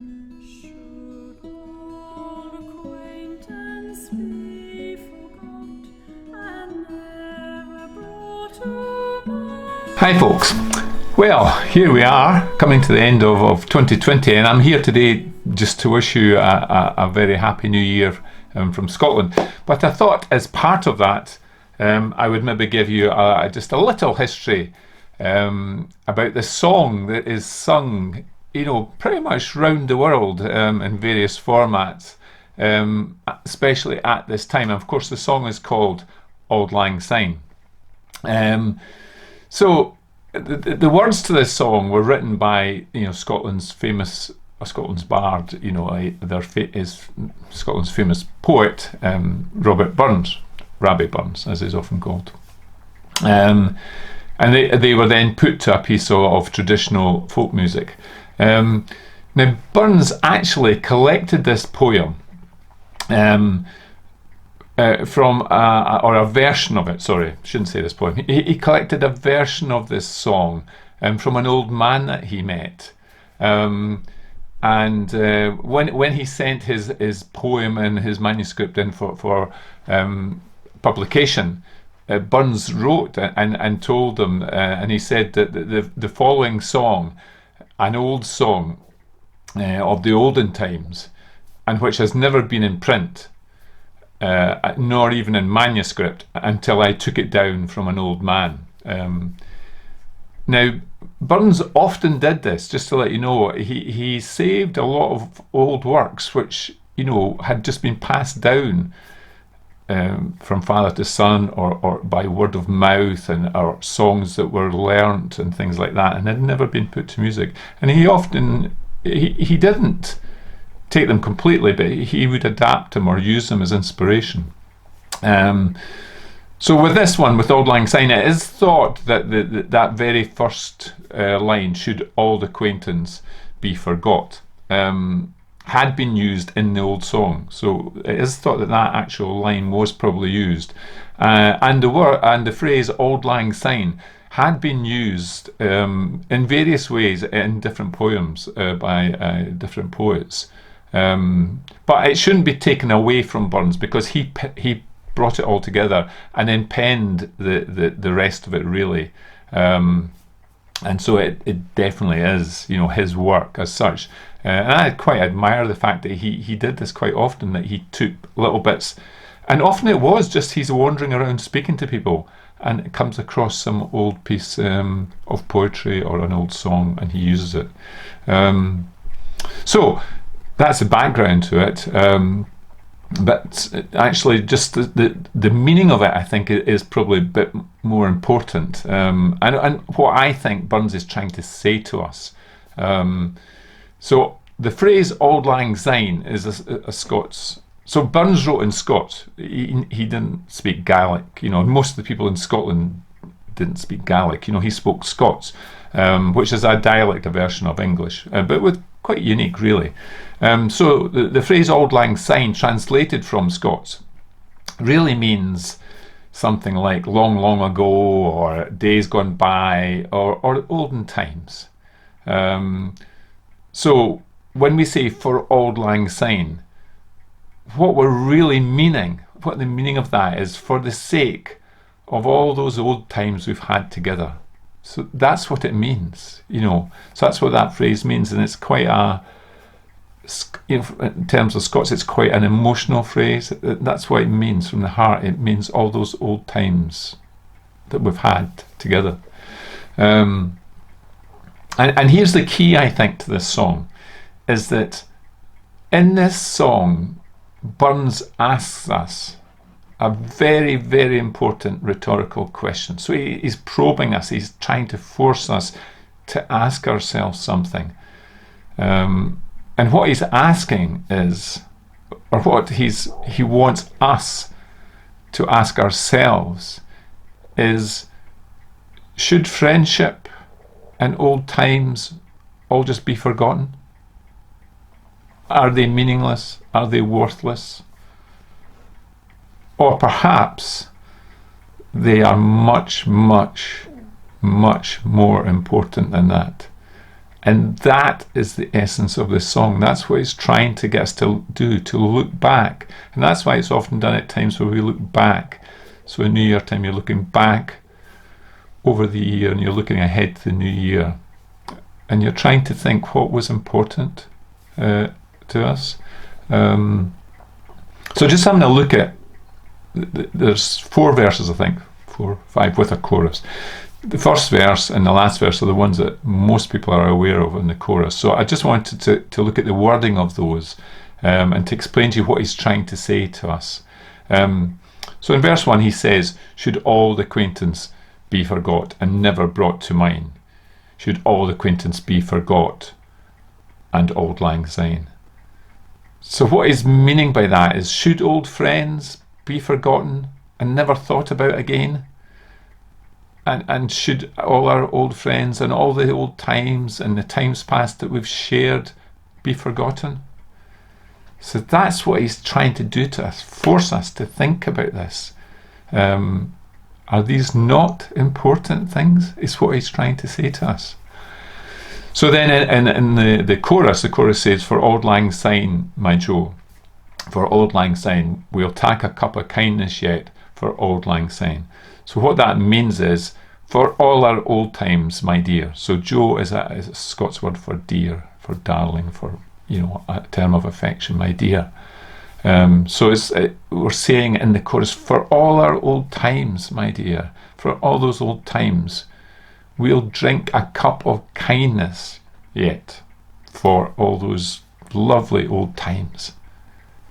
Should old acquaintance be forgot and never brought to mind? Hi folks, well here we are coming to the end of 2020 and I'm here today just to wish you a very happy new year from Scotland. But I thought as part of that I would maybe give you just a little history about this song that is sung, you know, pretty much round the world in various formats, especially at this time. And of course the song is called Auld Lang Syne. So the words to this song were written by, you know, Scotland's bard, you know, is Scotland's famous poet, Robert Burns, Rabbie Burns as he's often called. And they were then put to a piece of traditional folk music. Now Burns actually collected this poem from a version of it. Sorry, shouldn't say this poem. He collected a version of this song from an old man that he met. And when he sent his poem and his manuscript in for publication, Burns wrote and told them, and he said that the following song, an old song of the olden times, and which has never been in print, nor even in manuscript, until I took it down from an old man. Now, Burns often did this, just to let you know. He saved a lot of old works which, you know, had just been passed down from father to son, or by word of mouth, or songs that were learnt and things like that, and had never been put to music. And he often he didn't take them completely, but he would adapt them or use them as inspiration. So with this one, with Auld Lang Syne, it is thought that that very first line, "should auld acquaintance be forgot," had been used in the old song. So it is thought that that actual line was probably used, and the phrase "Auld Lang Syne" had been used in various ways in different poems by different poets. But it shouldn't be taken away from Burns, because he brought it all together and then penned the rest of it, really. And so it definitely is, you know, his work as such. And I quite admire the fact that he did this quite often, that he took little bits, and often it was just he's wandering around speaking to people and it comes across some old piece of poetry or an old song, and he uses it. So that's the background to it. But actually just the meaning of it, I think, is probably a bit more important, and what I think Burns is trying to say to us. So the phrase "Auld Lang Syne" is a Scots. So Burns wrote in Scots. He didn't speak Gaelic. You know, most of the people in Scotland didn't speak Gaelic. You know, he spoke Scots, which is a dialect, a version of English, but with quite unique, really. So the phrase "Auld Lang Syne," translated from Scots, really means something like long, long ago, or days gone by, or olden times. So when we say "for Auld Lang Syne," what we're really meaning, what the meaning of that is, for the sake of all those old times we've had together. So that's what it means, you know. So that's what that phrase means, and it's quite you know, in terms of Scots, it's quite an emotional phrase. That's what it means from the heart. It means all those old times that we've had together. And here's the key, I think, to this song, is that in this song, Burns asks us a very, very important rhetorical question. So he's probing us, he's trying to force us to ask ourselves something. And what he's asking is, or what he wants us to ask ourselves is, should friendship and old times all just be forgotten? Are they meaningless? Are they worthless? Or perhaps they are much, much, much more important than that. And that is the essence of this song. That's what he's trying to get us to do, to look back. And that's why it's often done at times where we look back. So in New Year time, you're looking back over the year and you're looking ahead to the new year. And you're trying to think what was important to us. So just having a look at, there's 4 verses, I think, 4, 5 with a chorus. The first verse and the last verse are the ones that most people are aware of in the chorus. So I just wanted to look at the wording of those and to explain to you what he's trying to say to us. So in verse 1 he says, should all acquaintance be forgot and never brought to mind? Should all acquaintance be forgot and Auld Lang Syne? So what he's meaning by that is, should old friends be forgotten and never thought about again? And should all our old friends and all the old times and the times past that we've shared be forgotten? So that's what he's trying to do to us, force us to think about this. Are these not important things? Is what he's trying to say to us. So then in the chorus says, for Auld Lang Syne, my Jo, for Auld Lang Syne, we'll tak a cup of kindness yet for Auld Lang Syne. So what that means is, for all our old times, my dear. So Jo is a Scots word for dear, for darling, for, you know, a term of affection, my dear. So we're saying in the chorus, for all our old times, my dear, for all those old times, we'll drink a cup of kindness yet for all those lovely old times.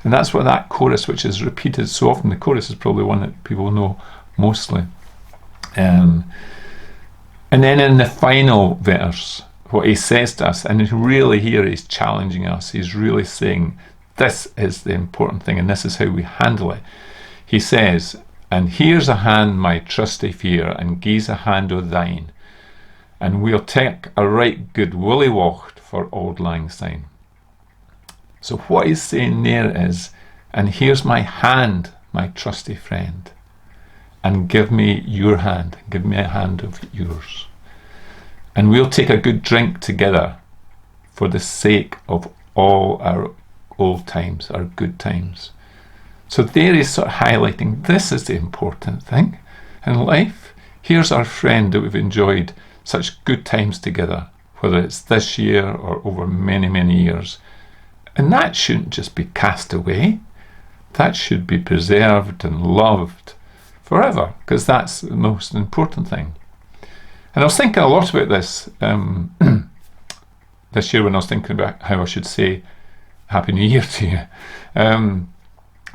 And that's what that chorus, which is repeated so often, the chorus is probably one that people know mostly. And then in the final verse, what he says to us, and really here he's challenging us, he's really saying this is the important thing and this is how we handle it. He says, and here's a hand, my trusty fear, and gie's a hand o' thine, and we'll take a right good woolly wacht for Auld Lang Syne. So what he's saying there is, and here's my hand, my trusty friend, and give me your hand, give me a hand of yours. And we'll take a good drink together for the sake of all our old times, our good times. So there he's sort of highlighting this is the important thing in life. Here's our friend that we've enjoyed such good times together, whether it's this year or over many, many years. And that shouldn't just be cast away. That should be preserved and loved forever, because that's the most important thing. And I was thinking a lot about this this year when I was thinking about how I should say Happy New Year to you.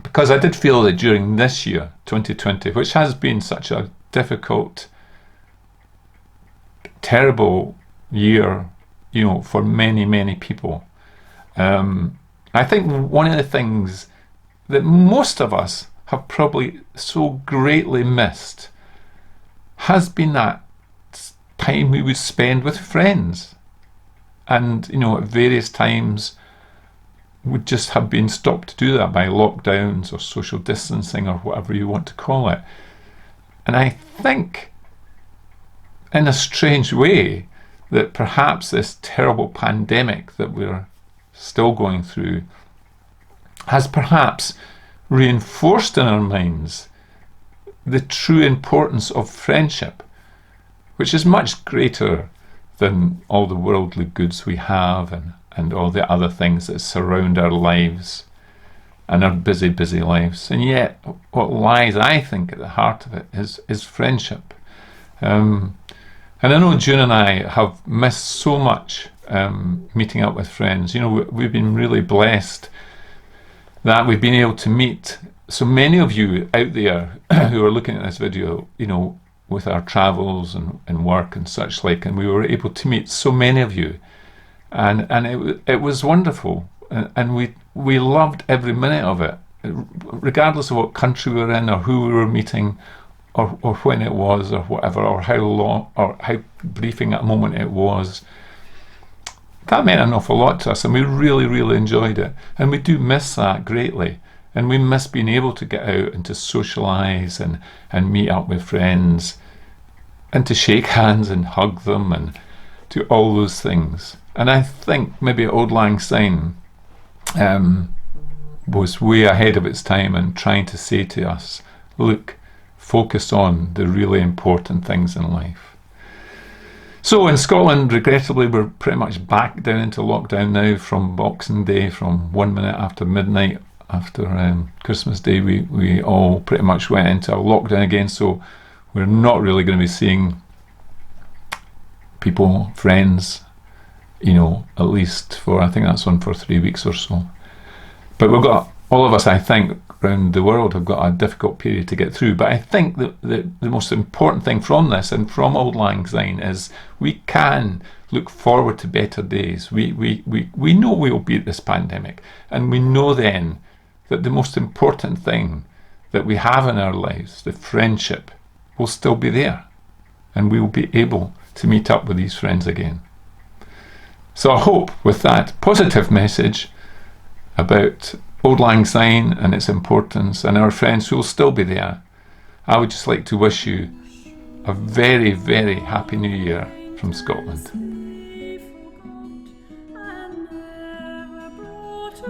Because I did feel that during this year, 2020, which has been such a difficult, terrible year, you know, for many, many people, I think one of the things that most of us have probably so greatly missed has been that time we would spend with friends. And, you know, at various times would just have been stopped to do that by lockdowns or social distancing or whatever you want to call it. And I think, in a strange way, that perhaps this terrible pandemic that we're still going through has perhaps reinforced in our minds the true importance of friendship, which is much greater than all the worldly goods we have and all the other things that surround our lives and our busy, busy lives. And yet, what lies, I think, at the heart of it is friendship. And I know June and I have missed so much meeting up with friends. You know, we've been really blessed that we've been able to meet so many of you out there who are looking at this video, you know, with our travels and work and such like, and we were able to meet so many of you, and it was wonderful, and we loved every minute of it, regardless of what country we were in or who we were meeting or when it was or whatever, or how long or how briefing a moment it was. That meant an awful lot to us, and we really, really enjoyed it, and we do miss that greatly. And we miss being able to get out and to socialise and meet up with friends and to shake hands and hug them and do all those things. And I think maybe Auld Lang Syne was way ahead of its time and trying to say to us, look, focus on the really important things in life. So in Scotland, regrettably, we're pretty much back down into lockdown now from Boxing Day, from 1 minute after midnight, after Christmas Day, we all pretty much went into a lockdown again. So we're not really going to be seeing people, friends, at least for, I think that's on for 3 weeks or so. But we've got, all of us, I think, around the world have got a difficult period to get through. But I think that the most important thing from this and from Auld Lang Syne is we can look forward to better days. We know we will beat this pandemic, and we know then that the most important thing that we have in our lives, the friendship, will still be there, and we will be able to meet up with these friends again. So I hope with that positive message about Auld Lang Syne and its importance and our friends who will still be there, I would just like to wish you a very, very happy New Year from Scotland. We forgot and never brought